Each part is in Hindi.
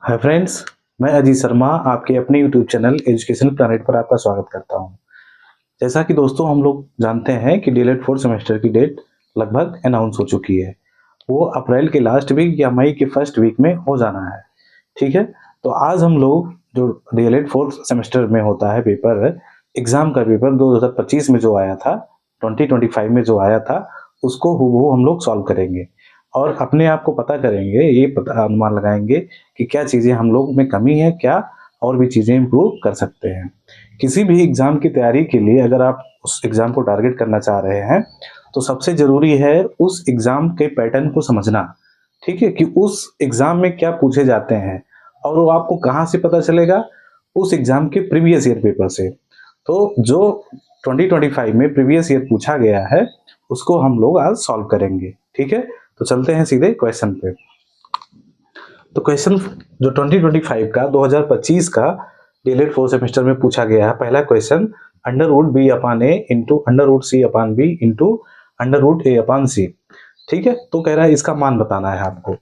हाय फ्रेंड्स, मैं अजीत शर्मा आपके अपने यूट्यूब चैनल एजुकेशन प्लैनेट पर आपका स्वागत करता हूं। जैसा कि दोस्तों हम लोग जानते हैं कि डीएलएड फोर्थ सेमेस्टर की डेट लगभग अनाउंस हो चुकी है। वो अप्रैल के लास्ट वीक या मई के फर्स्ट वीक में हो जाना है। ठीक है, तो आज हम लोग जो डीएलएड फोर्थ सेमेस्टर में होता है पेपर, एग्जाम का पेपर 2025 में जो आया था, 2025 में जो आया था, उसको हूबहू हम लोग सॉल्व करेंगे और अपने आप को पता करेंगे, ये पता अनुमान लगाएंगे कि क्या चीज़ें हम लोग में कमी है, क्या और भी चीज़ें इम्प्रूव कर सकते हैं। किसी भी एग्ज़ाम की तैयारी के लिए अगर आप उस एग्ज़ाम को टारगेट करना चाह रहे हैं, तो सबसे ज़रूरी है उस एग्ज़ाम के पैटर्न को समझना। ठीक है, कि उस एग्ज़ाम में क्या पूछे जाते हैं और वो आपको कहाँ से पता चलेगा? उस एग्ज़ाम के प्रीवियस ईयर पेपर से। तो जो 2025 में प्रीवियस ईयर पूछा गया है, उसको हम लोग आज सॉल्व करेंगे। ठीक है, तो चलते हैं सीधे क्वेश्चन पे। तो क्वेश्चन जो 2025 का 2025 का डीएलएड फोर्थ सेमेस्टर में पूछा गया है, पहला क्वेश्चन अंडर रूट बी अपान ए इंटू अंडर रूट सी अपान बी इंटू अंडर रूट ए अपान सी। ठीक है, तो कह रहा है इसका मान बताना है आपको।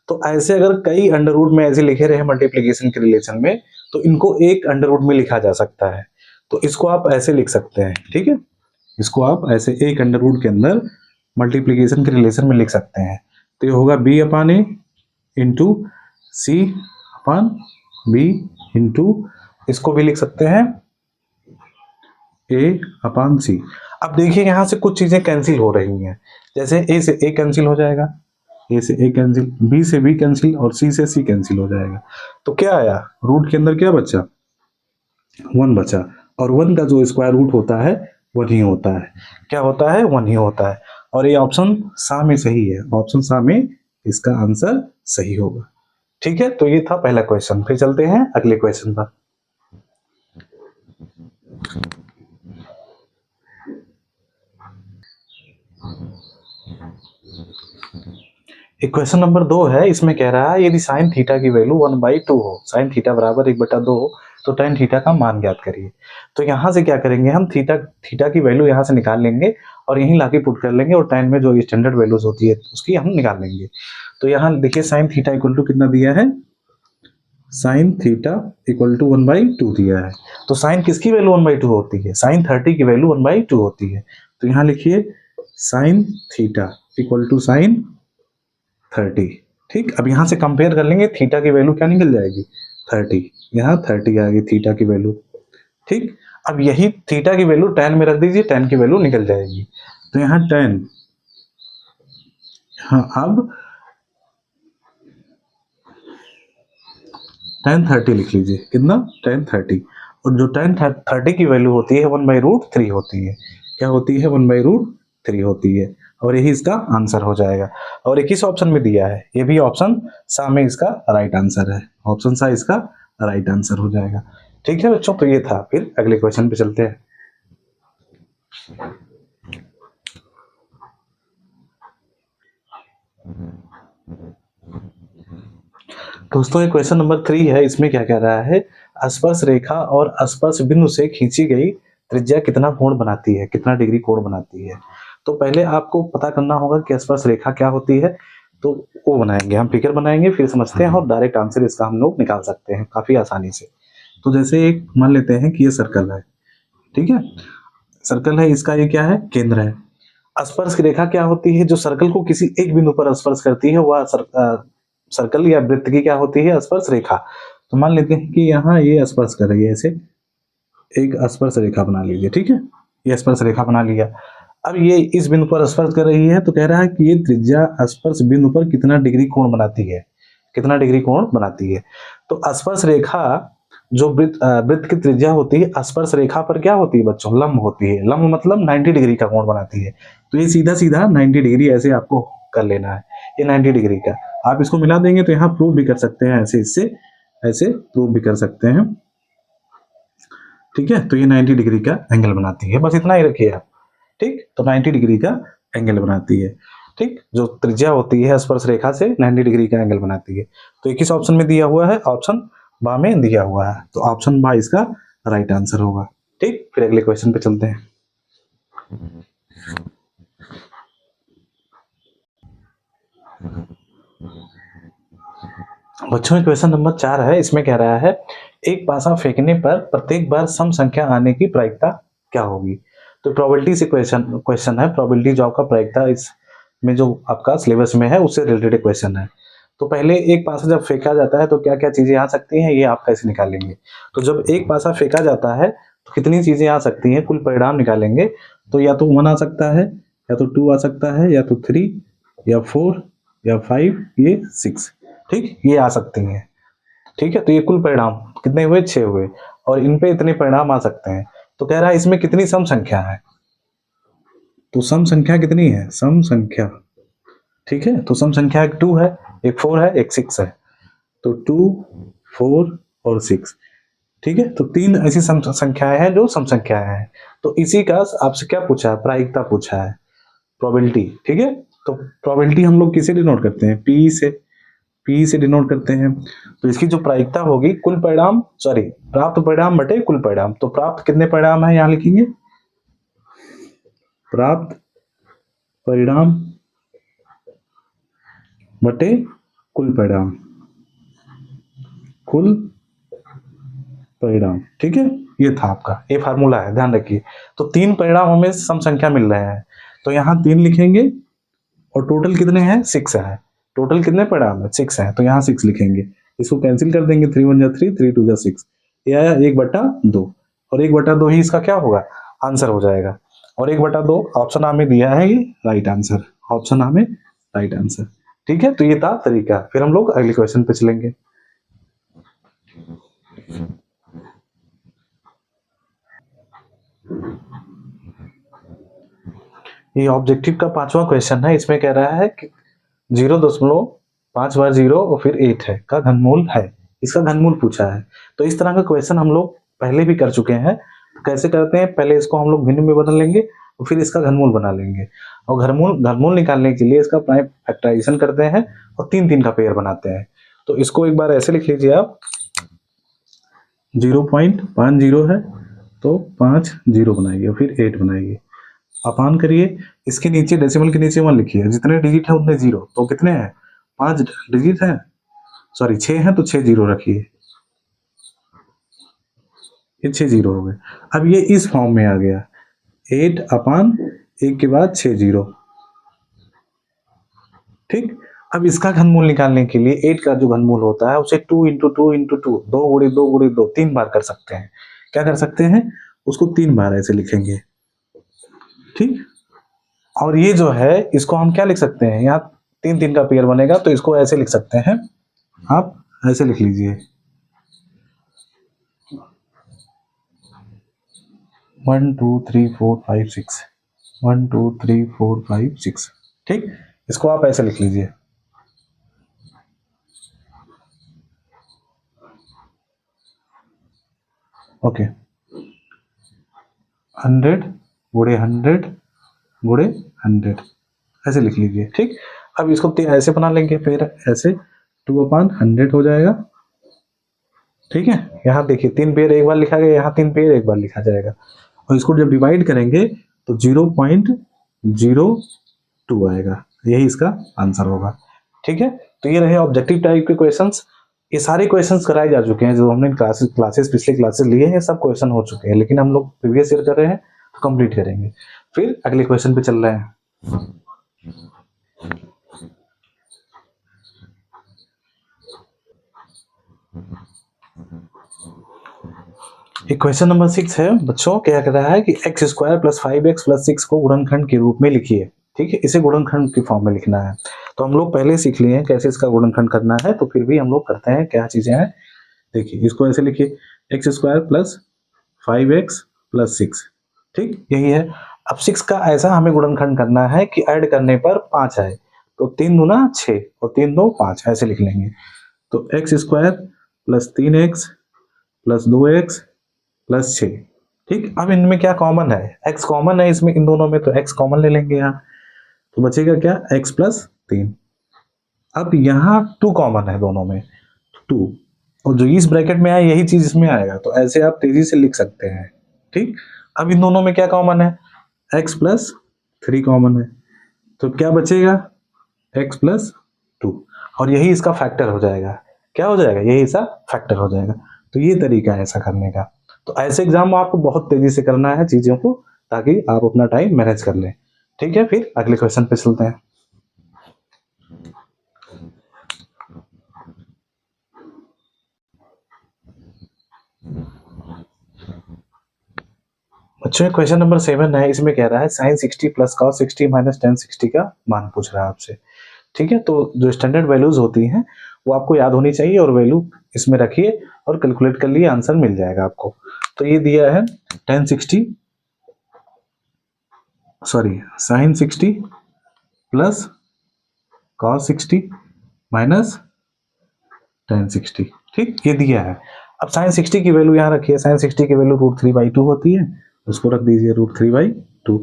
तो ऐसे अगर कई अंडर रूट में ऐसे लिखे रहे मल्टीप्लीकेशन के रिलेशन में, तो इनको एक अंडर रूट में लिखा जा सकता है। तो इसको आप ऐसे लिख सकते हैं। ठीक है, इसको आप ऐसे एक अंडर रूट के अंदर मल्टीप्लीकेशन के रिलेशन में लिख सकते हैं। तो ये होगा बी अपान ए इंटू सी अपान बी इंटू, इसको भी लिख सकते हैं ए अपान सी। अब देखिए यहां से कुछ चीजें कैंसिल हो रही हैं। जैसे ए से ए कैंसिल हो जाएगा, ए से ए कैंसिल, बी से बी कैंसिल और सी से सी कैंसिल हो जाएगा। तो क्या आया, रूट के अंदर क्या बचा, वन बचा। और वन का जो स्क्वायर रूट होता है वन ही होता है। क्या होता है, वन ही होता है। और ये ऑप्शन सा में सही है, ऑप्शन सा में इसका आंसर सही होगा। ठीक है, तो ये था पहला क्वेश्चन। फिर चलते हैं अगले क्वेश्चन पर। एक क्वेश्चन नंबर 2 है, इसमें कह रहा है यदि साइन थीटा की वैल्यू 1/2 हो, साइन थीटा बराबर 1/2 हो, तो tan थीटा का मान ज्ञात करिए। तो यहां से क्या करेंगे, हम थीटा थीटा की वैल्यू यहां से निकाल लेंगे और यहीं लाके पुट कर लेंगे और tan में जो स्टैंडर्ड वैल्यूज होती है उसकी हम निकाल लेंगे। तो यहाँ देखिए साइन थीटा इक्वल टू कितना दिया है, साइन थीटा इक्वल टू 1/2 दिया है। तो साइन किसकी वैल्यू 1/2 होती है, साइन 30 की वैल्यू 1/2 होती है। तो यहाँ लिखिए sine theta equal to sine 30। ठीक, अब यहाँ से कंपेयर कर लेंगे, थीटा की वैल्यू क्या निकल जाएगी, 30। यहाँ 30 आ गई थीटा की वैल्यू। ठीक, अब यही थीटा की वैल्यू tan में रख दीजिए, tan की वैल्यू निकल जाएगी। तो यहाँ tan, हाँ अब tan 30 लिख लीजिए, कितना, tan 30। और जो tan 30 की वैल्यू होती है 1/√3 होती है। क्या होती है, 1/√3 होती है। और यही इसका आंसर हो जाएगा। और ये किस ऑप्शन में दिया है, ये भी ऑप्शन सा में इसका राइट आंसर है। ऑप्शन सा इसका राइट आंसर हो जाएगा। ठीक है बच्चों, तो ये था। फिर अगले क्वेश्चन पे चलते हैं। दोस्तों ये क्वेश्चन नंबर 3 है, इसमें क्या कह रहा है, स्पर्श रेखा और स्पर्श बिंदु से खींची गई त्रिज्या कितना कोण बनाती है, कितना डिग्री कोण बनाती है। तो पहले आपको पता करना होगा कि स्पर्श रेखा क्या होती है। तो वो बनाएंगे, हम फिगर बनाएंगे, फिर समझते हैं और डायरेक्ट आंसर इसका हम लोग निकाल सकते हैं काफी आसानी से। तो जैसे एक मान लेते हैं कि ये सर्कल है। ठीक है, सर्कल है, इसका ये क्या है, केंद्र है। स्पर्श रेखा क्या होती है, जो सर्कल को किसी एक बिंदु पर स्पर्श करती है, वह सर्कल या वृत्त की क्या होती है, स्पर्श रेखा। तो मान लेते हैं कि यहाँ ये स्पर्श कर रही है, ऐसे एक स्पर्श रेखा बना लीजिए। ठीक है, ये स्पर्श रेखा बना लिया। अब ये इस बिंदु पर स्पर्श कर रही है, तो कह रहा है कि ये त्रिज्या स्पर्श बिंदु पर कितना डिग्री कोण बनाती है, कितना डिग्री कोण बनाती है। तो स्पर्श रेखा जो वृत्त की त्रिज्या होती है, स्पर्श रेखा पर क्या होती है बच्चों, लंब होती है। लंब मतलब 90 डिग्री का कोण बनाती है। तो ये सीधा सीधा 90 डिग्री ऐसे आपको कर लेना है, ये 90 डिग्री का। आप इसको मिला देंगे तो यहाँ प्रूव भी कर सकते हैं, ऐसे इससे ऐसे प्रूव भी कर सकते हैं। ठीक है, तो ये 90 डिग्री का एंगल बनाती है, बस इतना ही रखिए आप। ठीक, तो 90 डिग्री का एंगल बनाती है। ठीक, जो त्रिज्या होती है स्पर्श रेखा से 90 डिग्री का एंगल बनाती है। तो ये किस ऑप्शन में दिया हुआ है, ऑप्शन बा में दिया हुआ है। तो ऑप्शन बा इसका राइट आंसर होगा। ठीक, फिर अगले क्वेश्चन पे चलते हैं। बच्चों क्वेश्चन नंबर 4 है, इसमें कह रहा है एक पासा फेंकने पर प्रत्येक बार सम संख्या आने की प्रायिकता क्या होगी। तो प्रोबेबिलिटी से क्वेश्चन है, प्रोबेबिलिटी जो आपका प्रायिकता इसमें जो आपका सिलेबस में है उससे रिलेटेड क्वेश्चन है। तो पहले एक पासा जब फेंका जाता है तो क्या क्या चीजें आ सकती हैं, ये आप कैसे निकालेंगे। तो जब एक पासा फेंका जाता है तो कितनी चीजें आ सकती हैं, कुल परिणाम निकालेंगे। तो या तो 1 आ सकता है, या तो 2 आ सकता है, या तो 3, या 4, या 5, ये 6। ठीक, ये आ सकती हैं। ठीक है, तो ये कुल परिणाम कितने हुए, 6 हुए, और इन पे इतने परिणाम आ सकते हैं। तो कह रहा है इसमें कितनी सम संख्या है। तो सम संख्या कितनी है, सम संख्या, ठीक है, तो सम संख्या एक 2 है, एक 4 है, एक 6 है। तो 2, 4 और 6। ठीक है, तो 3 ऐसी सम संख्याएं हैं जो सम संख्याएं हैं। तो इसी का आपसे क्या पूछा है, प्रायिकता पूछा है, प्रोबेबिलिटी। ठीक है, तो प्रोबेबिलिटी हम लोग किसे डिनोट करते हैं, पी से डिनोट करते हैं। तो इसकी जो प्रायिकता होगी कुल परिणाम, सॉरी, प्राप्त परिणाम बटे कुल परिणाम। तो प्राप्त कितने परिणाम है, यहां लिखेंगे प्राप्त परिणाम बटे कुल परिणाम, कुल परिणाम। ठीक है, ये था आपका, ये फार्मूला है, ध्यान रखिए। तो 3 परिणाम हमें सम संख्या मिल रहे हैं, तो यहाँ 3 लिखेंगे, और टोटल कितने हैं, 6 है। टोटल कितने परिणाम है, 6 है, तो यहाँ 6 लिखेंगे। इसको कैंसिल कर देंगे, 3 1 जा 3, 3 2 जा 6, ये आया 1/2, और 1/2 ही इसका क्या होगा, आंसर हो जाएगा। और 1/2 ऑप्शन आ में दिया है, ये राइट आंसर, ऑप्शन आ में राइट आंसर। ठीक है, तो ये था तरीका। फिर हम लोग अगले क्वेश्चन पे चलेंगे। ये ऑब्जेक्टिव का 5वां क्वेश्चन है, इसमें कह रहा है कि 0.5 बार 0 और फिर 8 है का घनमूल है, इसका घनमूल पूछा है। तो इस तरह का क्वेश्चन हम लोग पहले भी कर चुके हैं। तो कैसे करते हैं, पहले इसको हम लोग भिन्न में बदल लेंगे और फिर इसका घनमूल बना लेंगे, और घनमूल निकालने के लिए इसका प्राइम फैक्टराइजेशन करते हैं और 3 का पेयर बनाते हैं। तो इसको एक बार ऐसे लिख लीजिए आप, 0.50 है तो 5 0 बनाइए और फिर 8 बनाइए, अपान करिए। इसके नीचे डेसिमल के नीचे 1 लिखिए, जितने डिजिट है उतने 0, तो कितने हैं, 5 डिजिट है, सॉरी 6 है, तो 6 0 रखिए, ये 6 0 हो गए। अब ये इस फॉर्म में आ गया, 8/1 के बाद 6 0। ठीक, अब इसका घनमूल निकालने के लिए 8 का जो घनमूल होता है उसे 2 × 2 × 2, 2 × 2 × 2, 3 बार कर सकते हैं। क्या कर सकते हैं, उसको 3 बार ऐसे लिखेंगे। ठीक, और ये जो है इसको हम क्या लिख सकते हैं, यहाँ 3 का पेयर बनेगा, तो इसको ऐसे लिख सकते हैं, आप ऐसे लिख लीजिए, 1 2 3 4 5 6, 1 2 3 4 5 6। ठीक, इसको आप ऐसे लिख लीजिए। ओके, 100 गुणे 100 गुणे 100 ऐसे लिख लीजिए। ठीक, अब इसको ऐसे बना लेंगे, फिर ऐसे 2/100 हो जाएगा। ठीक है, यहाँ देखिए 3 पेयर एक बार लिखा गया, यहाँ 3 पेयर एक बार लिखा जाएगा, और इसको जब डिवाइड करेंगे तो 0.02 आएगा, यही इसका आंसर होगा। ठीक है, तो ये रहे ऑब्जेक्टिव टाइप के क्वेश्चंस। ये सारे क्वेश्चंस कराए जा चुके हैं, जो हमने क्लासेस पिछले क्लासेस लिए हैं, सब क्वेश्चन हो चुके हैं, लेकिन हम लोग प्रीवियस ईयर कर रहे हैं तो कंप्लीट करेंगे। फिर अगले क्वेश्चन पे चल रहे हैं। एक क्वेश्चन नंबर 6 है बच्चों, क्या कह रहा है कि x² + 5x + 6 को गुणनखंड के रूप में लिखिए। ठीक है, इसे गुणनखंड की फॉर्म में लिखना है। तो हम लोग पहले सीख लिए हैं कैसे इसका गुणनखंड करना है, तो फिर भी हम लोग करते हैं, क्या चीजें हैं देखिए। इसको ऐसे लिखिए, x² + 5x + 6। ठीक, यही है। अब 6 का ऐसा हमें गुणनखंड करना है कि ऐड करने पर 5 आए, तो 3 दूना 6 और 3 2 5 ऐसे लिख लेंगे। तो x² + 3x + 2x + 6। ठीक, अब इनमें क्या कॉमन है, x कॉमन है इसमें, इन दोनों में, तो x कॉमन ले लेंगे यहाँ, तो बचेगा क्या, x + 3। अब यहाँ 2 कॉमन है दोनों में, 2, और जो इस ब्रैकेट में आया यही चीज इसमें आएगा, तो ऐसे आप तेजी से लिख सकते हैं। ठीक, अब इन दोनों में क्या कॉमन है, x + 3 कॉमन है, तो क्या बचेगा, x + 2, और यही इसका फैक्टर हो जाएगा, क्या हो जाएगा, ये हिस्सा फैक्टर हो जाएगा। तो ये तरीका है ऐसा करने का। तो ऐसे एग्जाम आपको बहुत तेजी से करना है चीजों को, ताकि आप अपना टाइम मैनेज कर लें। ठीक है, फिर अगले क्वेश्चन पे चलते हैं। बच्चों क्वेश्चन नंबर 7 है, इसमें कह रहा है sine 60 plus cos 60 minus tan 60 का मान पूछ रहा है आपसे। ठीक है, तो जो स्टैंडर्ड वैल्यूज होती हैं वो आपको याद होनी चाहिए, और वैल्यू इसमें रखिए और कैलकुलेट कर लिए, आंसर मिल जाएगा आपको। तो ये दिया है ten 60 sorry sine 60 plus cos 60 minus tan 60। ठीक, ये दिया है। अब साइन 60 की वैल्यू यहाँ रखिए, साइन 60 की वैल्यू √3/2 होती है, उसको रख दीजिए √3/2।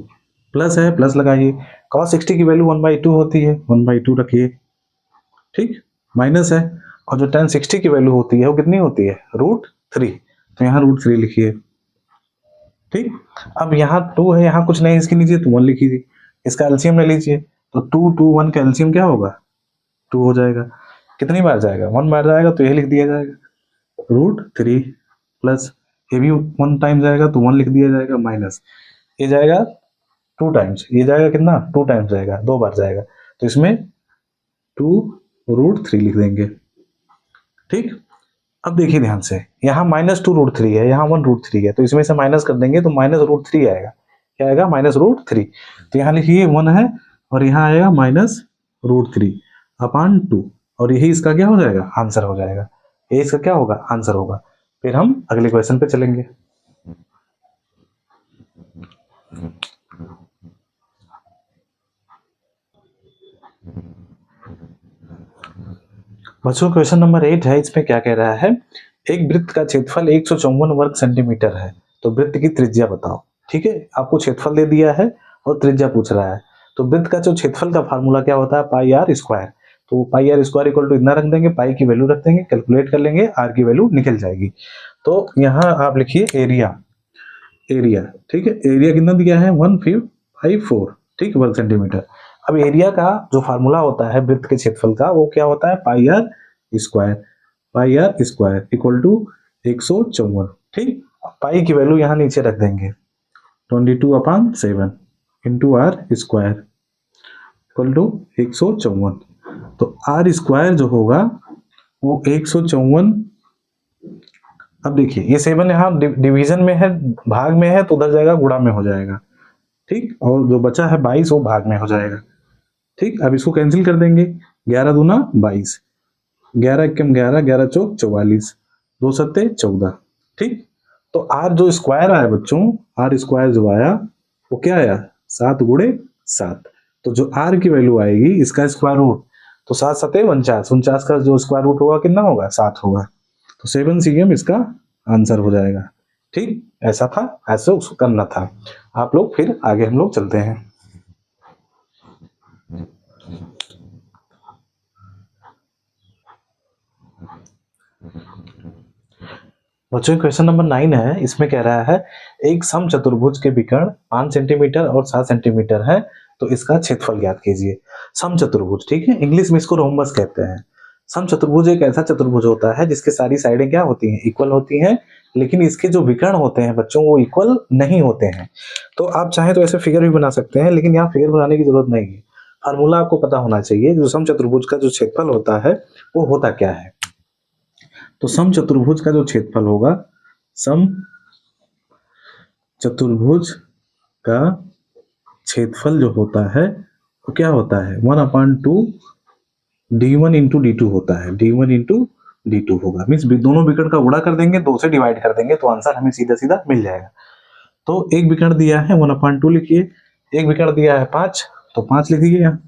प्लस है, प्लस लगाइए। कॉस 60 की वैल्यू 1/2 होती है, 1/2 रखिए। ठीक, माइनस है, और जो टेन 60 की वैल्यू होती है वो कितनी होती है, √3, तो यहाँ √3 लिखिए। ठीक, अब यहाँ 2 है, यहाँ कुछ नहीं, इसके नीचे तो 1 लिखिए, इसका एलसीएम ले लीजिए। तो 2 2 1 का एलसीएम क्या होगा, 2 हो जाएगा। कितनी बार जाएगा, 1 बार जाएगा, तो यही लिख दिया जाएगा √3 प्लस, ये भी 1 टाइम जाएगा तो 1 लिख दिया जाएगा, माइनस ये जाएगा 2 टाइम्स, ये जाएगा कितना, 2 टाइम्स जाएगा, 2 बार जाएगा, तो इसमें 2√3 लिख देंगे। ठीक, अब देखिए ध्यान से, यहाँ -2√3 है, यहाँ 1√3 है, तो इसमें से माइनस कर देंगे तो -√3 आएगा। क्या आएगा, -√3। तो यहाँ लिखिए 1 है, और यहाँ आएगा -√3/2, और यही इसका क्या हो जाएगा, आंसर हो जाएगा। ये इसका क्या होगा, आंसर होगा। फिर हम अगले क्वेश्चन पे चलेंगे। बच्चों क्वेश्चन नंबर 8 है, इसमें क्या कह रहा है, एक वृत्त का क्षेत्रफल 154 वर्ग सेंटीमीटर है, तो वृत्त की त्रिज्या बताओ। ठीक है, आपको क्षेत्रफल दे दिया है और त्रिज्या पूछ रहा है। तो वृत्त का जो क्षेत्रफल का फार्मूला क्या होता है, πr²। तो πr² इक्वल टू इतना रख देंगे, पाई की वैल्यू रख देंगे, कैलकुलेट कर लेंगे, आर की वैल्यू निकल जाएगी। तो यहाँ आप लिखिए एरिया, एरिया। ठीक है, एरिया कितना दिया है, 1554, ठीक, वर्ग सेंटीमीटर। अब एरिया का जो फार्मूला होता है वृत्त के क्षेत्रफल का, वो क्या होता है, πr²। πr² equal to 154। ठीक, पाई की वैल्यू यहाँ नीचे रख देंगे, 22/7 इंटू r² इक्वल टू 154। तो r² जो होगा वो 154। अब देखिए ये 7 यहाँ डिवीजन में है, भाग में है, तो उधर जाएगा गुणा में हो जाएगा। ठीक, और जो बचा है 22 वो भाग में हो जाएगा। ठीक, अब इसको कैंसिल कर देंगे, 11 दूना 22, 11 एकम 11, 11 चौक 44, 2 सत्ते 14। ठीक, तो आर जो स्क्वायर आया बच्चों, r² जो आया वो क्या आया, 7 × 7। तो जो r की वैल्यू आएगी इसका स्क्वायर रूट, तो 7 सत्ते 49, 49 का जो स्क्वायर रूट होगा कितना होगा, 7 होगा। तो 7 cm इसका आंसर हो जाएगा। ठीक, ऐसा था, ऐसे उसको करना था। आप लोग फिर आगे हम लोग चलते हैं। बच्चों क्वेश्चन नंबर 9 है, इसमें कह रहा है एक समचतुर्भुज के विकर्ण 5 सेंटीमीटर और 7 सेंटीमीटर है, तो इसका क्षेत्रफल ज्ञात कीजिए। समचतुर्भुज, ठीक है, इंग्लिश में इसको रोम्बस कहते हैं। समचतुर्भुज एक ऐसा चतुर्भुज होता है जिसके सारी साइडें क्या होती हैं, इक्वल होती हैं, लेकिन इसके जो विकर्ण होते हैं बच्चों वो इक्वल नहीं होते हैं। तो आप चाहें तो ऐसे फिगर भी बना सकते हैं, लेकिन यहाँ फिगर बनाने की जरूरत नहीं है। फार्मूला आपको पता होना चाहिए, जो समचतुर्भुज का जो क्षेत्रफल होता है वो होता क्या है। तो समचतुर्भुज का जो क्षेत्रफल होगा, सम चतुर्भुज का क्षेत्रफल जो होता है वो क्या होता है, 1/2 d1 इंटू d2 होता है, d1 इंटू d2 होगा। मीन्स दोनों विकर्ण का गुणा कर देंगे, 2 से डिवाइड कर देंगे, तो आंसर हमें सीधा सीधा मिल जाएगा। तो एक विकर्ण दिया है 1/2 लिखिए, एक विकर्ण दिया है 5, तो 5 लिखिए यहाँ,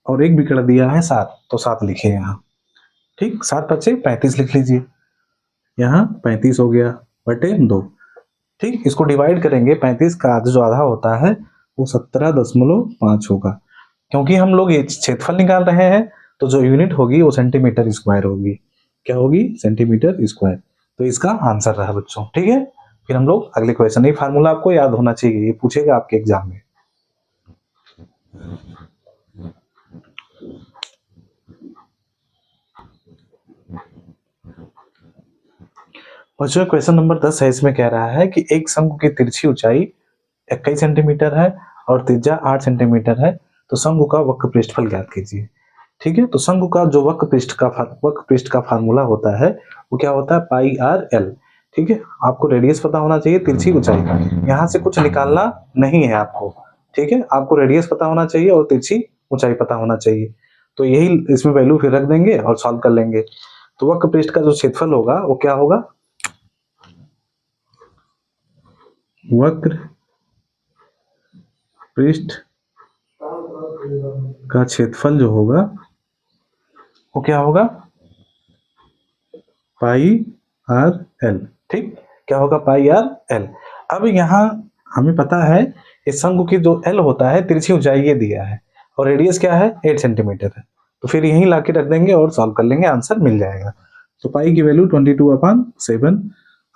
और एक विकर्ण दिया है 7, तो 7 लिखिए यहाँ। ठीक, 7 5 35 लिख लीजिए, यहाँ 35 हो गया बटे 2। ठीक, इसको डिवाइड करेंगे, 35 का जो आधा होता है वो 17.5 होगा। क्योंकि हम लोग ये क्षेत्रफल निकाल रहे हैं, तो जो यूनिट होगी वो सेंटीमीटर स्क्वायर होगी। क्या होगी, सेंटीमीटर स्क्वायर। तो इसका आंसर रहा बच्चों। ठीक है, फिर हम लोग अगले क्वेश्चन, ये फार्मूला आपको याद होना चाहिए, ये पूछेगा आपके एग्जाम में। बच्चों क्वेश्चन नंबर 10 है, इसमें कह रहा है कि एक शंकु की तिरछी ऊंचाई 21 सेंटीमीटर है और त्रिज्या 8 सेंटीमीटर है, तो शंकु का वक्र पृष्ठफल ज्ञात कीजिए। ठीक है, तो शंकु का जो वक्र पृष्ठ का फार्मूला होता है वो क्या होता है, पाई आर एल। ठीक है, आपको रेडियस पता होना चाहिए, तिरछी ऊंचाई का, यहाँ से कुछ निकालना नहीं है आपको। ठीक है, आपको रेडियस पता होना चाहिए और तिरछी ऊंचाई पता होना चाहिए, तो यही इसमें वैल्यू फिर रख देंगे और सॉल्व कर लेंगे। तो वक्र पृष्ठ का जो क्षेत्रफल होगा वो क्या होगा, वक्र पृष्ठ का क्षेत्रफल जो होगा वो क्या होगा, पाई आर एल। ठीक, क्या होगा, पाई आर एल। अब यहाँ हमें पता है इस शंकु की जो एल होता है, तिरछी ऊंचाई ये दिया है और रेडियस क्या है 8 सेंटीमीटर है, तो फिर यहीं लाके रख देंगे और सॉल्व कर लेंगे, आंसर मिल जाएगा। तो पाई की वैल्यू 22/7,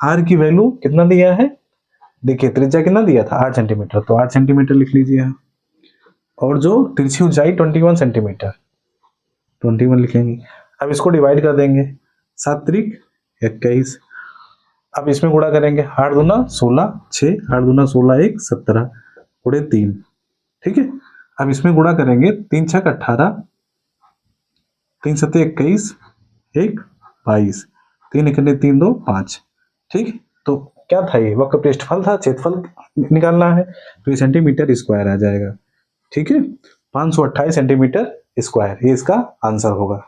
आर की वैल्यू कितना दिया है, देखिए त्रिज्या कितना दिया था 8 सेंटीमीटर, तो 8 सेंटीमीटर लिख लीजिए यहाँ, और जो तिरछी ऊंचाई 21 सेंटीमीटर, 21 लिखेंगे। अब इसको डिवाइड कर देंगे, 7 त्रिक 21। अब इसमें गुणा करेंगे, 8 दूना 16, 6, 8 दूना 16, 1, 17, गुणे 3। ठीक है, अब इसमें गुणा करेंगे, 3 छक 18, 3 सत्ते 21, 1 22, 3 एकने 3 2 5। ठीक, तो क्या था ये, वक्र पृष्ठफल था, क्षेत्रफल निकालना है, तो ये सेंटीमीटर स्क्वायर आ जाएगा। ठीक है, 528 सेंटीमीटर स्क्वायर, ये इसका आंसर होगा।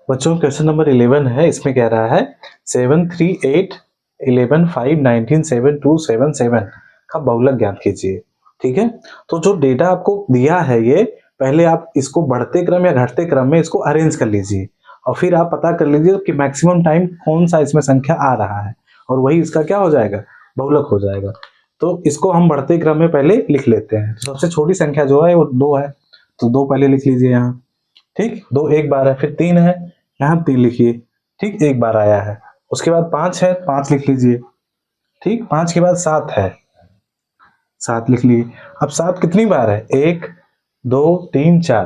बच्चों क्वेश्चन नंबर 11 है, इसमें कह रहा है 7 3 8 11 5 19 7 2 7 7 का बहुलक ज्ञात कीजिए। ठीक है, तो जो डेटा आपको दिया है ये पहले आप इसको बढ़ते क्रम या घटते क्रम में इसको अरेंज कर लीजिए और फिर आप पता कर लीजिए कि मैक्सिमम टाइम कौन सा इसमें संख्या आ रहा है और वही इसका क्या हो जाएगा, बहुलक हो जाएगा। तो इसको हम बढ़ते क्रम में पहले लिख लेते हैं। तो सबसे छोटी संख्या जो है वो 2 है, तो 2 पहले लिख लीजिए यहाँ। ठीक, 2 एक बार है, फिर 3 है, यहाँ 3 लिखिए। ठीक, एक बार आया है, उसके बाद 5 है, 5 लिख लीजिए। ठीक, 5 के बाद 7 है, 7 लिख लिए। अब 7 कितनी बार है, 1 2 3 4,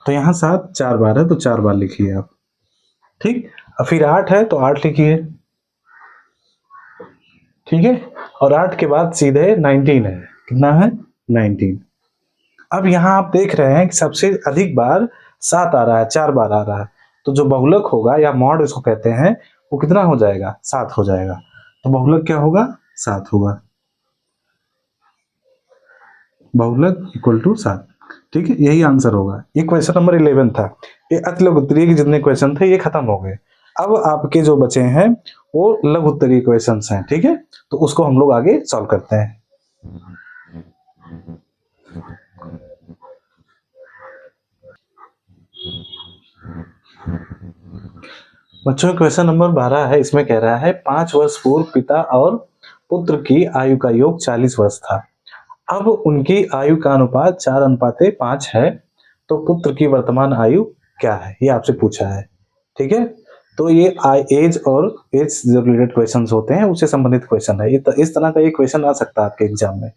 तो यहाँ 7 4 बार है, तो 4 बार लिखिए आप। ठीक, अब फिर 8 है, तो 8 लिखिए। ठीक है, और 8 के बाद सीधे 19 है, कितना है 19। अब यहाँ आप देख रहे हैं कि सबसे अधिक बार 7 आ रहा है, 4 बार आ रहा है, तो जो बहुलक होगा या मॉड इसको कहते हैं वो कितना हो जाएगा, 7 हो जाएगा। तो बहुलक क्या होगा, 7 होगा, बहुलक इक्वल टू 7। ठीक है, यही आंसर होगा। ये क्वेश्चन नंबर 11 था, ये अति लघु उत्तरीय के जितने क्वेश्चन थे ये खत्म हो गए। अब आपके जो बचे हैं वो लघु उत्तरीय क्वेश्चन हैं। ठीक है, तो उसको हम लोग आगे सॉल्व करते हैं। बच्चों क्वेश्चन नंबर 12 है, इसमें कह रहा है 5 वर्ष पूर्व पिता और पुत्र की आयु का योग 40 वर्ष था। अब उनकी आयु का अनुपात 4:5 है, तो पुत्र की वर्तमान आयु क्या है, ये आपसे पूछा है। ठीक है, तो ये एज और एज जो रिलेटेड क्वेश्चन होते हैं उससे संबंधित क्वेश्चन है, ये इस तरह का एक क्वेश्चन आ सकता है आपके एग्जाम में।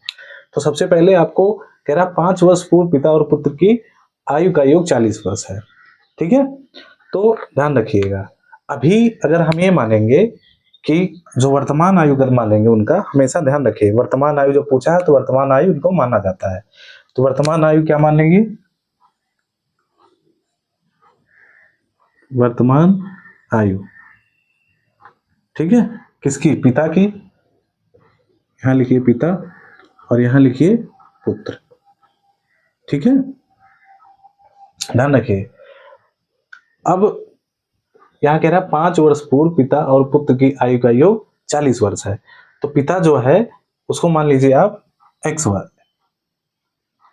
तो सबसे पहले आपको कह रहा 5 वर्ष पूर्व पिता और पुत्र की आयु का योग 40 वर्ष है। ठीक है, तो ध्यान रखिएगा, अभी अगर हम ये मानेंगे कि जो वर्तमान आयु अगर मानेंगे उनका, हमेशा ध्यान रखिए वर्तमान आयु जो पूछा है तो वर्तमान आयु उनको माना जाता है। तो वर्तमान आयु क्या मानेंगे, वर्तमान आयु। ठीक है, किसकी, पिता की, यहां लिखिए पिता और यहां लिखिए पुत्र। ठीक है, ध्यान रखिए। अब यहाँ कह रहा है 5 वर्ष पूर्व पिता और पुत्र की आयु का योग 40 वर्ष है, तो पिता जो है उसको मान लीजिए आप x वर्ष,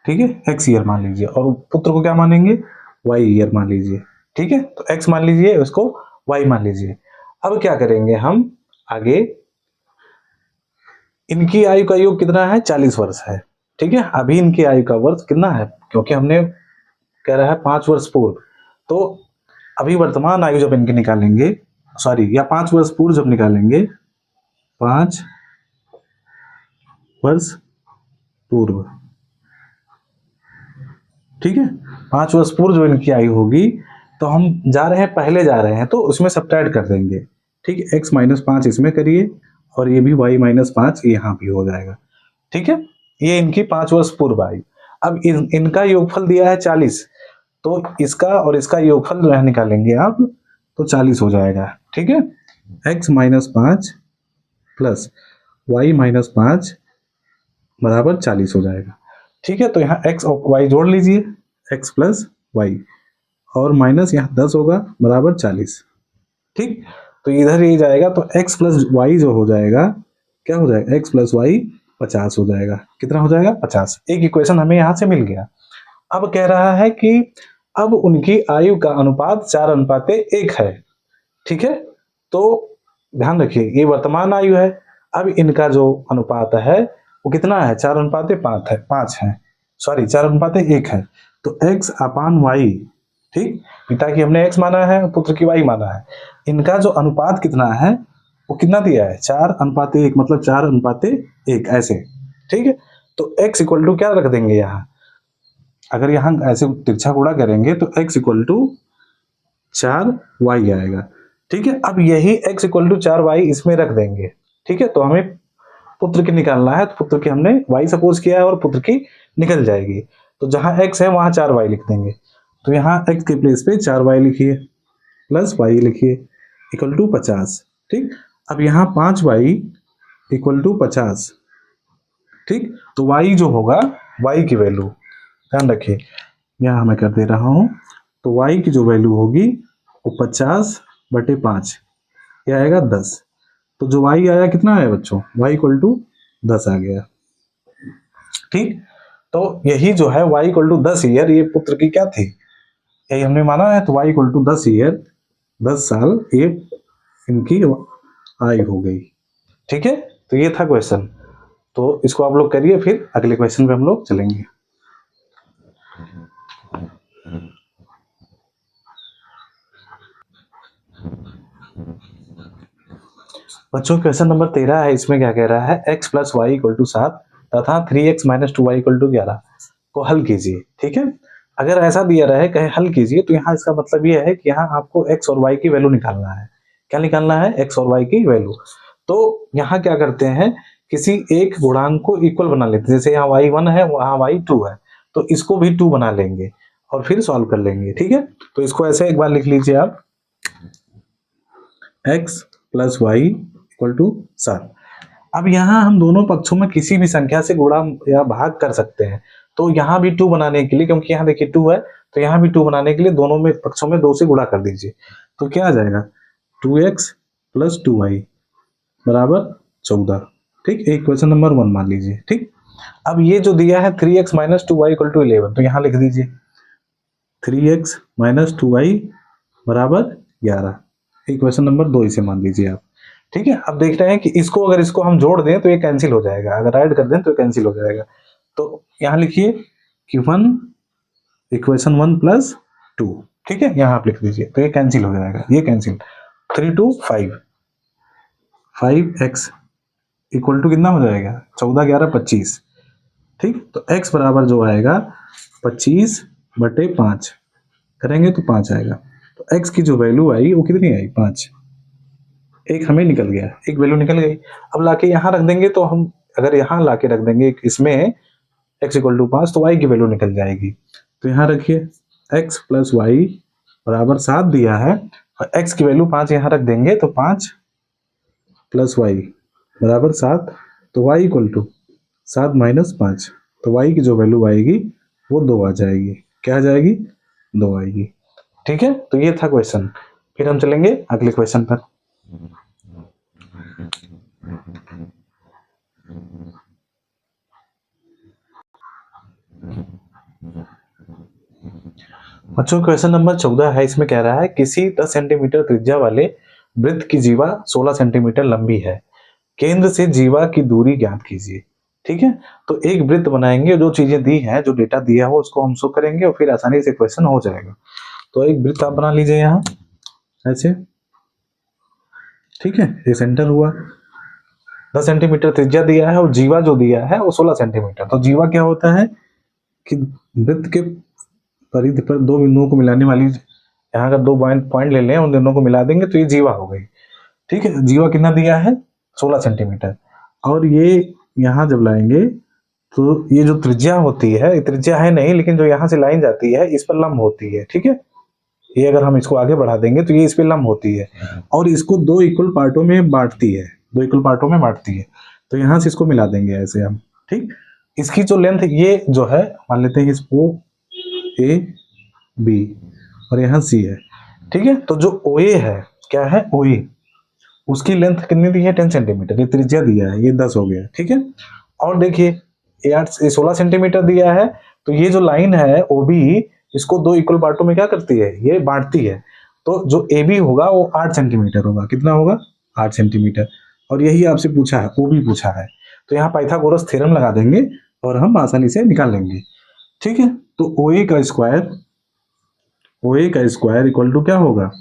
ठीक है, x ईयर मान लीजिए, और पुत्र को क्या मानेंगे, y ईयर मान लीजिए। ठीक है, तो x मान लीजिए, उसको y मान लीजिए। अब क्या करेंगे हम आगे, इनकी आयु का योग कितना है, 40 वर्ष है। ठीक है, अभी इनकी आयु का वर्ष कितना है, क्योंकि हमने कह रहा है 5 वर्ष पूर्व, तो अभी वर्तमान आयु जब इनकी निकालेंगे, सॉरी, या 5 वर्ष पूर्व जब निकालेंगे, 5 वर्ष पूर्व, ठीक है, 5 वर्ष पूर्व जो इनकी आयु होगी, तो हम जा रहे हैं, पहले जा रहे हैं तो उसमें सब्ट्रैक्ट कर देंगे। ठीक है, x माइनस 5 इसमें करिए और ये भी y माइनस 5 यहाँ भी हो जाएगा। ठीक है, ये इनकी 5 वर्ष पूर्व आयु। अब इनका योगफल दिया है 40, तो इसका और इसका योगफल जो है निकालेंगे आप, तो 40 हो जाएगा। ठीक है, x minus 5 plus y minus 5 बराबर 40 हो जाएगा। ठीक है, तो यहाँ x और y जोड़ लीजिए, x प्लस वाई, और माइनस यहाँ 10 होगा बराबर 40। ठीक, तो इधर ये जाएगा तो x प्लस वाई जो हो जाएगा, क्या हो जाएगा, x प्लस वाई 50 हो जाएगा। कितना हो जाएगा, 50। एक इक्वेशन हमें यहाँ से मिल गया। अब कह रहा है कि अब उनकी आयु का अनुपात 4:1 है। ठीक है, तो ध्यान रखिए ये वर्तमान आयु है। अब इनका जो अनुपात है वो कितना है, 4:5 है, सॉरी 4:1 है। तो x अपान वाई, ठीक, पिता की हमने x माना है, पुत्र की y माना है। इनका जो अनुपात कितना है वो कितना दिया है, 4:1, मतलब 4:1 ऐसे। ठीक है, तो x इक्वल टू क्या रख देंगे यहाँ, अगर यहाँ ऐसे तिरछा गुणा करेंगे तो x इक्वल टू 4y आएगा। ठीक है, अब यही x इक्वल टू 4y इसमें रख देंगे। ठीक है, तो हमें पुत्र की निकालना है, तो पुत्र की हमने y सपोज किया है और पुत्र की निकल जाएगी। तो जहां x है वहां 4y लिख देंगे। तो यहाँ x के प्लेस पे 4y लिखिए प्लस y लिखिए इक्वल टू 50। ठीक, अब यहाँ 5y इक्वल टू 50। ठीक, तो y जो होगा, y की वैल्यू ध्यान रखिए, यहाँ मैं कर दे रहा हूँ। तो y की जो वैल्यू होगी वो 50/5, क्या आएगा 10। तो जो y आया कितना आया बच्चों, y इक्वल टू 10 आ गया। ठीक, तो यही जो है y इक्वल टू 10 ईयर, ये पुत्र की क्या थी, यही हमने माना है। तो y इक्वल टू 10 ईयर, 10 साल ये इनकी आयु हो गई। ठीक है, तो ये था क्वेश्चन। तो इसको आप लोग करिए, फिर अगले क्वेश्चन पे हम लोग चलेंगे। बच्चों क्वेश्चन नंबर 13 है, इसमें क्या कह रहा है, x plus y equal to 7 तथा 3x minus 2y equal to 11 को हल कीजिए। ठीक है, अगर ऐसा दिया रहे कहे हल कीजिए, तो यहाँ इसका मतलब ये है कि यहाँ आपको x और y की वैल्यू निकालना है। क्या निकालना है, x और y की वैल्यू। तो यहाँ क्या करते हैं, किसी एक गुणांक को इक्वल बना लेते हैं, जैसे यहाँ y1 है वहाँ y2 है, तो इसको भी 2 बना लेंगे और फिर सॉल्व कर लेंगे। ठीक है, तो इसको ऐसे एक बार लिख लीजिए आप, x plus y equal to 7। अब यहाँ हम दोनों पक्षों में किसी भी संख्या से गुणा या भाग कर सकते हैं। तो यहाँ भी 2 बनाने के लिए, क्योंकि यहाँ देखिए 2 है, तो यहाँ भी 2 बनाने के लिए दोनों में पक्षों में 2 से गुणा कर दीजिए। तो क्या आ जाएगा, 2x प्लस 2y बराबर 14। ठीक, एक क्वेश्चन नंबर 1 मान लीजिए। ठीक, अब ये जो दिया है 3x minus 2y equal to 11, तो यहाँ लिख दीजिए 3x माइनस 2y बराबर 11। एक क्वेश्चन नंबर 2 इसे मान लीजिए आप। ठीक है, अब देख रहे हैं कि इसको अगर इसको हम जोड़ दें तो ये कैंसिल हो जाएगा, अगर ऐड कर दें तो ये कैंसिल हो जाएगा। तो यहाँ लिखिए कि 1 इक्वेशन 1 प्लस 2। ठीक है, यहाँ आप लिख दीजिए, तो ये कैंसिल हो जाएगा, ये कैंसिल। 3 2 5, 5x इक्वल टू कितना हो जाएगा, 14 11 25। ठीक, तो x बराबर जो आएगा 25/5 करेंगे तो 5 आएगा। तो x की जो वैल्यू आई वो कितनी आई, 5। एक हमें निकल गया, एक वैल्यू निकल गई। अब लाके यहाँ रख देंगे, तो हम अगर यहाँ लाके रख देंगे इसमें x इक्वल टू 5, तो y की वैल्यू निकल जाएगी। तो यहाँ रखिए x प्लस वाई बराबर 7 दिया है, और x की वैल्यू 5 यहाँ रख देंगे, तो 5 प्लस वाई बराबर 7। तो y इक्वल टू 7 माइनस 5, तो y की जो वैल्यू आएगी वो 2 आ जाएगी। क्या आ जाएगी, 2 आएगी। ठीक है, तो ये था क्वेश्चन। फिर हम चलेंगे अगले क्वेश्चन पर। बच्चों क्वेश्चन नंबर 14 है, इसमें कह रहा है किसी 10 सेंटीमीटर त्रिज्या वाले वृत्त की जीवा 16 सेंटीमीटर लंबी है, केंद्र से जीवा की दूरी ज्ञात कीजिए। ठीक है, तो एक वृत्त बनाएंगे, जो चीजें दी हैं, जो डेटा दिया है उसको हम शो करेंगे और फिर आसानी से क्वेश्चन हो जाएगा। तो एक वृत्त आप बना लीजिए यहाँ ऐसे। ठीक है, ये सेंटर हुआ, 10 सेंटीमीटर त्रिज्या दिया है और जीवा जो दिया है वो 16 सेंटीमीटर। तो जीवा क्या होता है कि वृत्त के पर दो बिंदुओं को मिलाने वाली यहाँ का दो पॉइंट ले लें, उन दोनों को मिला देंगे तो ये जीवा हो गई। ठीक है, जीवा कितना दिया है 16 सेंटीमीटर। और ये यहाँ जब लाएंगे तो ये जो त्रिज्या होती है, त्रिज्या है नहीं लेकिन जो यहाँ से लाइन जाती है इस पर लंब होती है। ठीक है, ये अगर हम इसको आगे बढ़ा देंगे तो ये इस पे लंब होती है और इसको दो इक्वल पार्टों में बांटती है, दो इक्वल पार्टों में बांटती है। तो यहाँ से इसको मिला देंगे ऐसे हम। ठीक, इसकी जो लेंथ ये जो है मान लेते हैं इसको ए बी और यहाँ सी है। ठीक है, तो जो ओ ए है, क्या है ओ ए, उसकी लेंथ कितनी दी है 10 सेंटीमीटर, ये त्रिज्या दिया है, ये 10 हो गया। ठीक है, और देखिए ये 16 सेंटीमीटर दिया है, तो ये जो लाइन है ओ बी, इसको दो इक्वल पार्टों में क्या करती है, ये बांटती है। तो जो ए बी होगा वो 8 सेंटीमीटर होगा। कितना होगा 8 सेंटीमीटर। और यही आपसे पूछा है, ओ बी पूछा है, तो यहाँ पाइथागोरस थ्योरम लगा देंगे और हम आसानी से निकाल लेंगे। ठीक है, तो ओ ए का स्क्वायर इक्वल टू क्या होगा,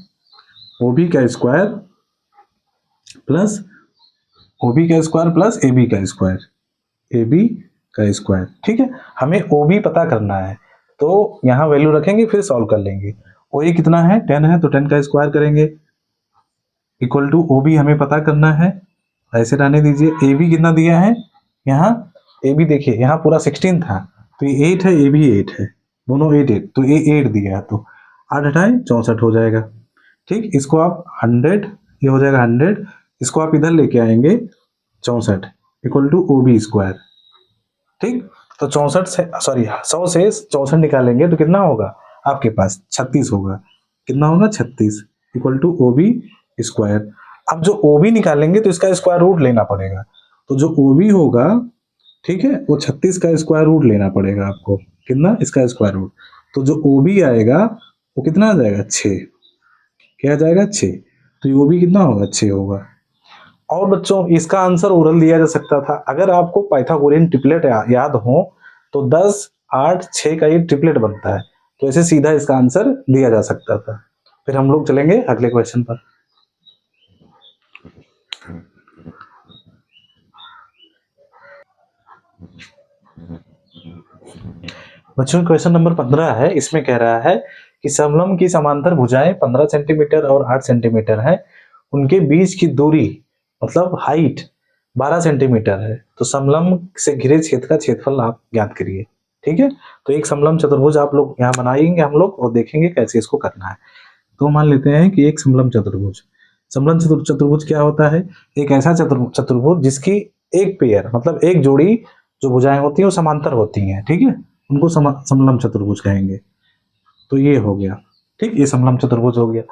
ओ बी का स्क्वायर प्लस ओ बी का स्क्वायर प्लस ए बी का स्क्वायर, ए बी का स्क्वायर। ठीक है, हमें ओ बी पता करना है तो यहाँ वैल्यू रखेंगे फिर सॉल्व कर लेंगे। ओ ए कितना है 10 है, तो 10 का स्क्वायर करेंगे इक्वल टू ओ बी हमें पता करना है, ऐसे रहने दीजिए। ए बी कितना दिया है, यहाँ ए बी देखिए यहाँ पूरा 16 था तो ये 8 है, ए भी 8 है, दोनों 8 तो ये 8 दिया है, तो 8 हटाए 64 हो जाएगा। ठीक, इसको आप 100, ये हो जाएगा 100, इसको आप इधर लेके आएंगे 64 equal to O B square. ठीक, तो 64 से 100 से 64 निकालेंगे तो कितना होगा आपके पास 36 होगा। कितना होगा 36 equal to O B square. अब जो ओ बी निकालेंगे तो इसका स्क्वायर रूट लेना पड़ेगा, तो जो ओ बी होगा, ठीक है, वो 36 का स्क्वायर रूट लेना पड़ेगा आपको। कितना, इसका स्क्वायर रूट, तो जो ओ बी आएगा वो कितना आ जाएगा 6, क्या आ जाएगा 6, तो ओ बी कितना होगा 6 होगा। और बच्चों इसका आंसर ओरल दिया जा सकता था, अगर आपको पाइथागोरियन ट्रिपलेट याद हो तो 10 8 6 का ये ट्रिपलेट बनता है, तो ऐसे सीधा इसका आंसर दिया जा सकता था। फिर हम लोग चलेंगे अगले क्वेश्चन पर। बच्चों क्वेश्चन नंबर 15 है, इसमें कह रहा है कि समलंब की समांतर भुजाएं 15 सेंटीमीटर और 8 सेंटीमीटर है, उनके बीच की दूरी मतलब हाइट 12 सेंटीमीटर है, तो समलंब से घिरे छेद का क्षेत्रफल आप ज्ञात करिए। ठीक है, तो एक समलंब चतुर्भुज आप लोग यहाँ बनाएंगे हम लोग और देखेंगे कैसे इसको करना है। तो मान लेते हैं कि एक समलंब चतुर्भुज क्या होता है, एक ऐसा चतुर्भुज जिसकी एक पेयर मतलब एक जोड़ी जो भुजाएं होती हैं वो समांतर होती हैं। ठीक है, उनको समलंब चतुर्भुज कहेंगे। तो ये हो गया, ठीक, ये समलंब चतुर्भुज हो गया।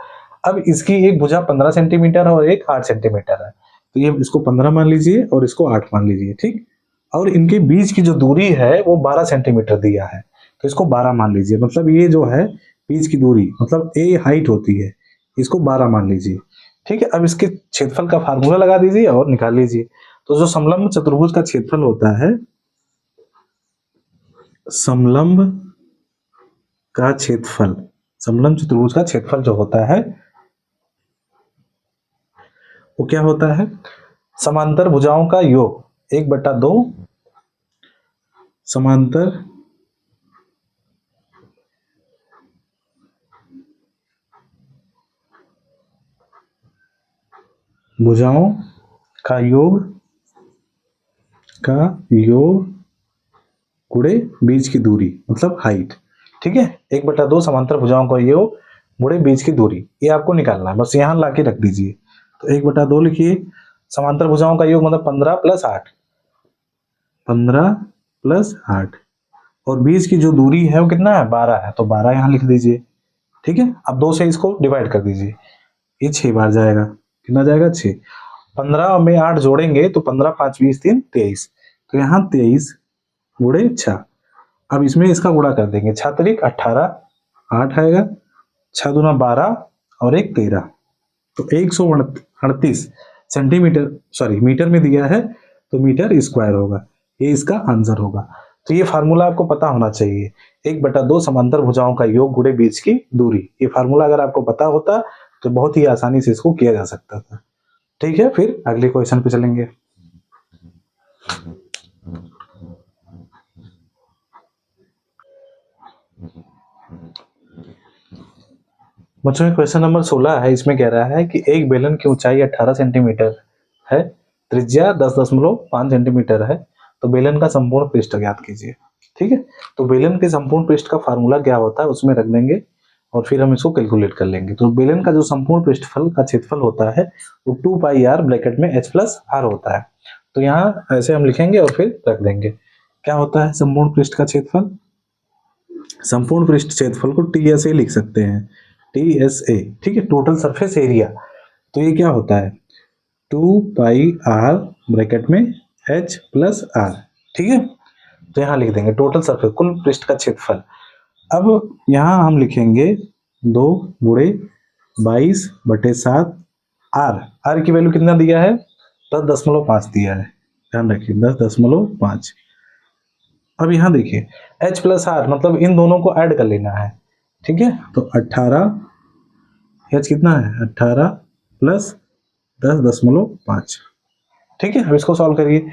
अब इसकी एक भुजा 15 सेंटीमीटर और एक 8 सेंटीमीटर है, तो ये इसको 15 मान लीजिए और इसको 8 मान लीजिए। ठीक, और इनके बीच की जो दूरी है वो 12 सेंटीमीटर दिया है, तो इसको 12 मान लीजिए। मतलब ये जो है बीच की दूरी मतलब ए हाइट होती है, इसको 12 मान लीजिए। ठीक है, अब इसके क्षेत्रफल का फार्मूला लगा दीजिए और निकाल लीजिए। तो जो समलंब चतुर्भुज का क्षेत्रफल होता है, समलंब का क्षेत्रफल, समलंब चतुर्भुज का क्षेत्रफल जो होता है वो क्या होता है, समांतर भुजाओं का योग 1/2 समांतर भुजाओं का योग गुणे बीच की दूरी मतलब हाइट। ठीक है, 1/2 समांतर भुजाओं का योग गुणे बीच की दूरी, ये आपको निकालना है, बस यहाँ लाके रख दीजिए। तो 1/2 लिखिए, समांतर भुजाओं का योग मतलब 15 + 8, 15 + 8, और बीच की जो दूरी है वो कितना है 12 है, तो 12 यहाँ लिख दीजिए। ठीक है, अब 2 से इसको डिवाइड कर दीजिए, ये 6 बार जाएगा। कितना जाएगा 6, 15 में 8 जोड़ेंगे तो 15 5 20 3 23, तो यहाँ 23 गुणे 6। अब इसमें इसका गुणा कर देंगे, 6 त्रिक 18, 8 आएगा, 6 दूना 12 और 1 13, तो 138 सेंटीमीटर मीटर में दिया है तो मीटर स्क्वायर होगा, ये इसका आंसर होगा। तो ये फार्मूला आपको पता होना चाहिए, 1/2 समांतर भुजाओं का योग गुणे बीच की दूरी। ये फार्मूला अगर आपको पता होता तो बहुत ही आसानी से इसको किया जा सकता था। ठीक है, फिर अगले क्वेश्चन पे चलेंगे। बच्चों क्वेश्चन नंबर 16 है, इसमें कह रहा है कि एक बेलन की ऊंचाई 18 सेंटीमीटर है, त्रिज्या 10.5 सेंटीमीटर है, तो बेलन का संपूर्ण पृष्ठ ज्ञात कीजिए। ठीक है, तो बेलन के संपूर्ण पृष्ठ का फार्मूला क्या होता है उसमें रख देंगे और फिर हम इसको कैलकुलेट कर लेंगे। तो बेलन का जो संपूर्ण पृष्ठफल का क्षेत्रफल होता है वो 2 पाई r ब्रैकेट में h प्लस r होता है। तो यहाँ ऐसे हम लिखेंगे और फिर रख देंगे। क्या होता है संपूर्ण पृष्ठ का क्षेत्रफल? संपूर्ण पृष्ठ क्षेत्रफल को TSA लिख सकते हैं, TSA। ठीक है, टोटल सरफेस एरिया। तो ये क्या होता है 2 पाई r ब्रैकेट में h प्लस r। ठीक है, तो यहाँ लिख देंगे टोटल सरफेस, कुल पृष्ठ का क्षेत्रफल। अब यहाँ हम लिखेंगे 2 गुणे 22/7 r की वैल्यू कितना दिया है 10.5 दिया है, ध्यान रखिए 10.5। अब यहाँ देखिए h प्लस r मतलब इन दोनों को ऐड कर लेना है। ठीक है, तो 18 h कितना है 18 प्लस 10.5। ठीक है, अब इसको सॉल्व करिए।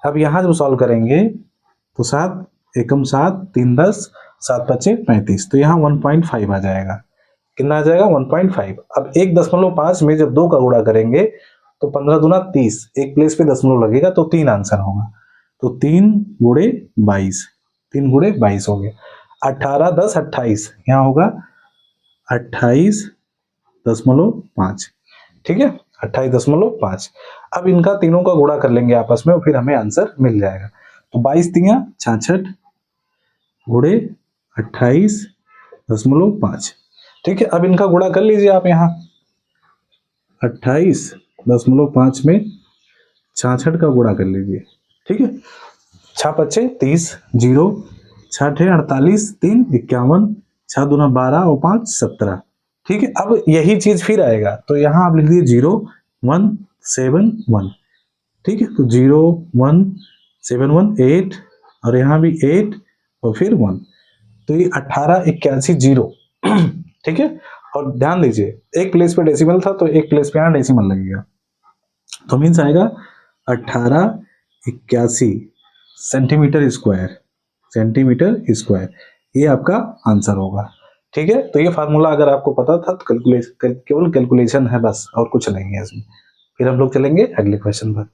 अब यहाँ जब सॉल्व करेंगे तो 7 एकम 7 3 10 7 5 35, तो यहाँ 1.5 आ जाएगा। कितना आ जाएगा 1.5। अब 1.5 में जब 2 का गुणा करेंगे तो 15 दूना 30, एक प्लेस पे दशमलव लगेगा तो 3 आंसर होगा। तो 3 गुणे 22, 3 गुणे 22 हो गया। 18 10 28, यहाँ होगा 28.5। ठीक है, 28.5। अब इनका तीनों का गुणा कर लेंगे आपस में और फिर हमें आंसर मिल जाएगा। तो 22 तिया 66 गुणे 28.5। ठीक है, अब इनका गुणा कर लीजिए आप यहाँ 28.5 में 66 का गुणा कर लीजिए। ठीक है, 6 पच्चे 30, 0 6 48, 3 51, 6 दूना 12 और 5 17। ठीक है, अब यही चीज फिर आएगा तो यहाँ आप लिख दीजिए 0 1 7 1। ठीक है, तो 0 1 7 1 8 और यहाँ भी 8 और फिर 1, तो ये 18 81 0। ठीक है, और ध्यान दीजिए एक प्लेस पे डेसिमल था तो एक प्लेस पे यहाँ डेसिमल लगेगा, तो मीन्स आएगा 1881 सेंटीमीटर स्क्वायर। ये आपका आंसर होगा। ठीक है, तो ये फार्मूला अगर आपको पता था तो केवल कैलकुलेशन है बस, और कुछ नहीं है इसमें। फिर हम लोग चलेंगे अगले क्वेश्चन पर।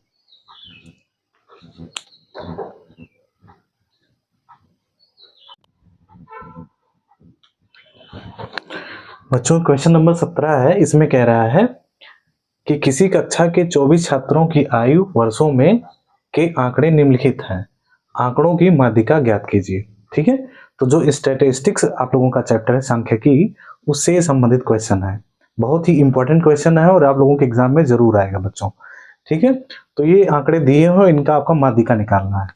बच्चों क्वेश्चन नंबर 17 है, इसमें कह रहा है कि किसी कक्षा के 24 छात्रों की आयु वर्षों में के आंकड़े निम्नलिखित हैं, आंकड़ों की माध्यिका ज्ञात कीजिए। ठीक है, तो जो स्टैटिस्टिक्स आप लोगों का चैप्टर है सांख्यिकी, उससे संबंधित क्वेश्चन है। बहुत ही इंपॉर्टेंट क्वेश्चन है और आप लोगों के एग्जाम में जरूर आएगा बच्चों। ठीक है, तो ये आंकड़े दिए हो, इनका आपका माध्यिका निकालना है।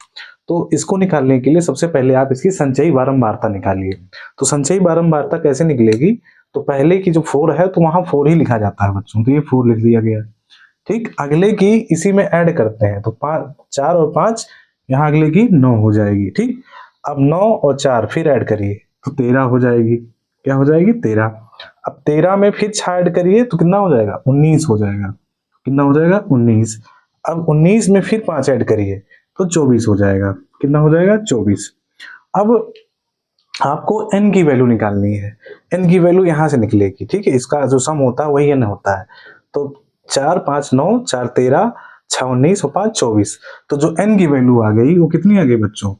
तो इसको निकालने के लिए सबसे पहले आप इसकी संचयी बारंबारता निकालिए। तो संचयी बारंबारता कैसे निकलेगी, तो पहले की जो 4 है तो वहां 4 ही लिखा जाता है बच्चों, तो ये 4 लिख दिया गया। ठीक, अगले की इसी में ऐड करते हैं तो 4 और 5, यहाँ अगले की 9 हो जाएगी। ठीक, अब 9 और 4 फिर ऐड करिए तो 13 हो जाएगी। क्या हो जाएगी 13। अब 13 में फिर 6 ऐड करिए तो कितना हो जाएगा 19 हो जाएगा। कितना हो जाएगा 19। अब 19 में फिर 5 ऐड करिए तो 24 हो जाएगा। कितना हो जाएगा 24। अब आपको n की वैल्यू निकालनी है। n की वैल्यू यहां से निकलेगी। ठीक है, इसका जो सम होता है वही n होता है। तो 4 5 9 4 13 6 19 और 5 24, तो जो n की वैल्यू आ गई वो कितनी आ गई बच्चों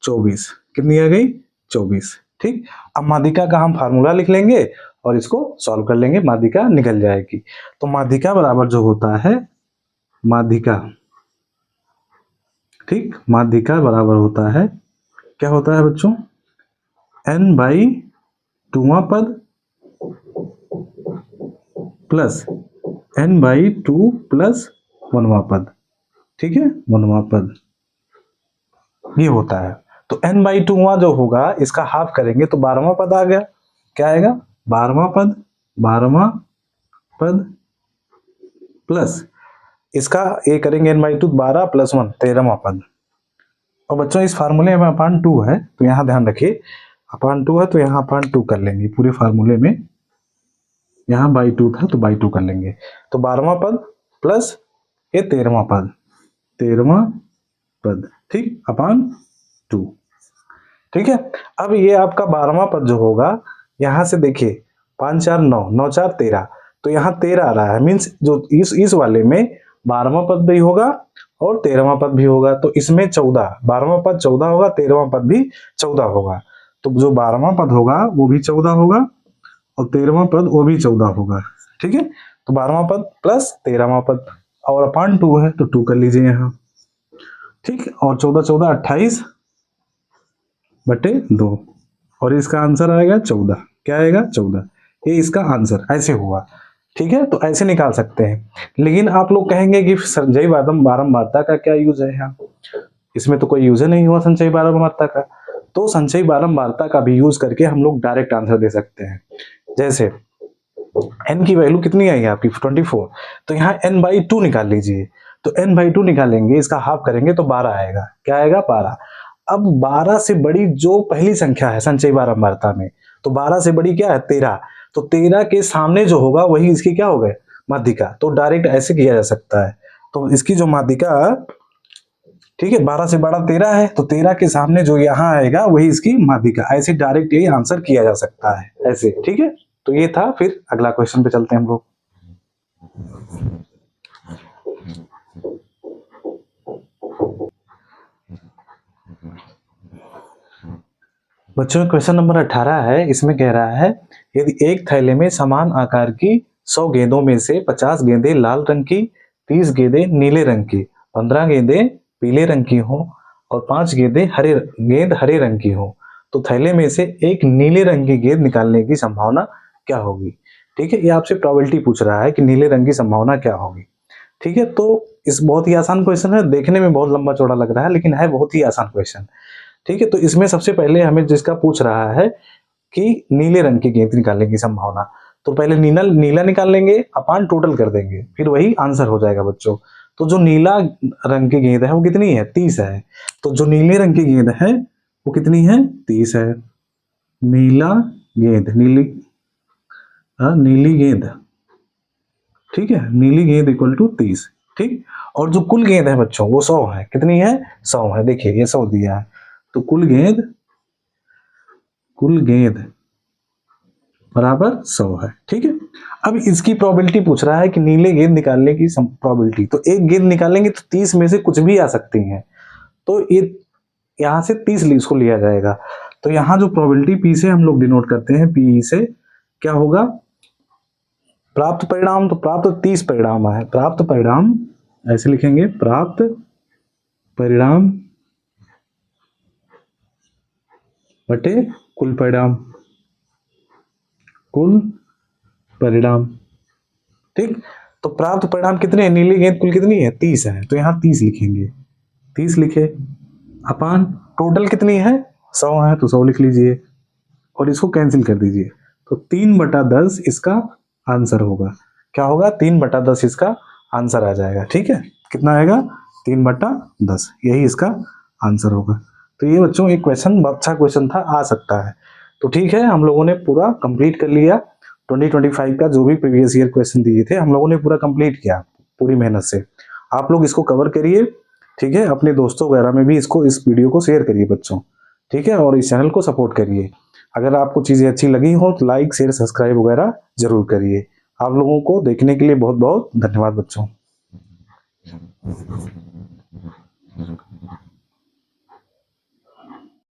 24। कितनी आ गई 24। ठीक, अब माध्यिका का हम फार्मूला लिख लेंगे और इसको सॉल्व कर लेंगे, माध्यिका निकल जाएगी। तो माध्यिका बराबर जो होता है माध्यिका, ठीक, माध्यिका बराबर होता है, क्या होता है बच्चों n/2वां पद प्लस n/2 प्लस 1वां पद। ठीक है, 1वां पद ये होता है। तो n/2वां जो होगा इसका हाफ करेंगे तो 12वां पद आ गया। क्या आएगा 12वां पद, 12वां पद प्लस इसका ये करेंगे n/2 12 प्लस 1 13वां पद। और बच्चों इस फार्मूले में अपान 2 है तो यहाँ ध्यान रखिए, अपान 2 है तो यहाँ अपान 2 कर लेंगे पूरे फार्मूले में। यहाँ बाई 2 था तो बाई 2 कर लेंगे। तो 12वां पद प्लस ये 13वां पद, 13वां पद, ठीक, अपान 2। ठीक है, अब ये आपका 12वां पद जो होगा यहाँ से देखिए 5 4 9, 9 4 13, तो यहाँ 13 आ रहा है, मीन्स जो इस वाले में 12वां पद भी होगा और 13वां पद भी होगा, तो इसमें 14, 12वां पद 14 होगा, 13वां पद भी 14 होगा, तो जो 12वां पद होगा वो भी 14 होगा और 13वां पद वो भी 14 होगा। ठीक है, तो 12वां पद प्लस 13वां पद और अपान 2 है तो 2 कर लीजिए यहाँ। ठीक, और 14 14 28 बटे 2 और इसका आंसर आएगा 14। क्या आएगा? 14। ये इसका आंसर ऐसे हुआ। ठीक है, तो ऐसे निकाल सकते हैं। लेकिन आप लोग कहेंगे कि संचयी बारंबारता का क्या यूज है यहाँ? इसमें तो कोई यूज नहीं हुआ संचयी बारंबारता का। तो संचयी बारंबारता का भी यूज करके हम लोग डायरेक्ट आंसर दे सकते हैं। जैसे n की वैल्यू कितनी आई है आपकी? 24, तो यहाँ n बाई 2 निकाल लीजिए। तो n बाई 2 निकालेंगे, इसका हाफ करेंगे तो 12 आएगा। क्या आएगा? 12। अब 12 से बड़ी जो पहली संख्या है संचयी बारंबारता में, तो 12 से बड़ी क्या है? 13। तो 13 के सामने जो होगा वही इसकी क्या होगा? माध्यिका। तो डायरेक्ट ऐसे किया जा सकता है। तो इसकी जो माध्यिका, ठीक है, 12 से बड़ा 13 है, तो 13 के सामने जो यहाँ आएगा वही इसकी माध्यिका। ऐसे डायरेक्ट यही आंसर किया जा सकता है ऐसे। ठीक है, तो ये था। फिर अगला क्वेश्चन पे चलते हैं हम लोग। बच्चों क्वेश्चन नंबर 18 है। इसमें कह रहा है यदि एक थैले में समान आकार की 100 गेंदों में से 50 गेंदें लाल रंग की, 30 गेंदें नीले रंग की, 15 गेंदें पीले रंग की हो और 5 गेंदें हरे रंग की हो, तो थैले में से एक नीले रंग की गेंद निकालने की संभावना क्या होगी? ठीक है, ये आपसे प्रोबेबिलिटी पूछ रहा है कि नीले रंग की संभावना क्या होगी। ठीक है, तो इस बहुत ही आसान क्वेश्चन है। देखने में बहुत लंबा चौड़ा लग रहा है लेकिन है बहुत ही आसान क्वेश्चन। ठीक है, तो इसमें सबसे पहले हमें जिसका पूछ रहा है कि नीले रंग की गेंद निकालने की संभावना, तो पहले नीला निकाल लेंगे, अपान टोटल कर देंगे, फिर वही आंसर हो जाएगा बच्चों। तो जो नीला रंग की गेंद है वो कितनी है? 30 है। तो जो नीले रंग की गेंद है वो कितनी है? 30 है। नीला गेंद, नीली गेंद, ठीक है, नीली गेंद इक्वल टू 30। ठीक, और जो कुल गेंद है बच्चों वो 100 है। कितनी है? 100 है। देखिए ये 100 दिया है, तो कुल गेंद बराबर 100 है। ठीक है, अब इसकी प्रोबेबिलिटी पूछ रहा है कि नीले गेंद निकालने की प्रोबेबिलिटी। तो एक गेंद निकालेंगे तो 30 में से कुछ भी आ सकती है, तो ये यहां से 30 इसको लिया जाएगा। तो यहाँ जो प्रोबेबिलिटी पी से हम लोग डिनोट करते हैं, पी से क्या होगा? प्राप्त परिणाम, तो प्राप्त 30 परिणाम है। प्राप्त परिणाम ऐसे लिखेंगे, प्राप्त परिणाम बटे कुल परिणाम, ठीक। तो प्राप्त परिणाम कितने हैं? नीली गेंद कुल कितनी है? 30 है, तो यहाँ 30 लिखेंगे। 30 लिखे, अपान टोटल कितनी है? 100 है, तो 100 लिख लीजिए और इसको कैंसिल कर दीजिए। तो 3/10 इसका आंसर होगा। क्या होगा? 3/10 इसका आंसर आ जाएगा। ठीक है, कितना आएगा? 3/10, यही इसका आंसर होगा। तो ये बच्चों एक क्वेश्चन अच्छा क्वेश्चन था, आ सकता है। तो ठीक है, हम लोगों ने पूरा कंप्लीट कर लिया। 2025 का जो भी प्रीवियस ईयर क्वेश्चन दिए थे हम लोगों ने पूरा कंप्लीट किया पूरी मेहनत से। आप लोग इसको कवर करिए, ठीक है, अपने दोस्तों वगैरह में भी इसको, इस वीडियो को शेयर करिए बच्चों, ठीक है, और इस चैनल को सपोर्ट करिए। अगर आपको चीज़ें अच्छी लगी हो तो लाइक शेयर सब्सक्राइब वगैरह जरूर करिए। आप लोगों को देखने के लिए बहुत बहुत धन्यवाद बच्चों।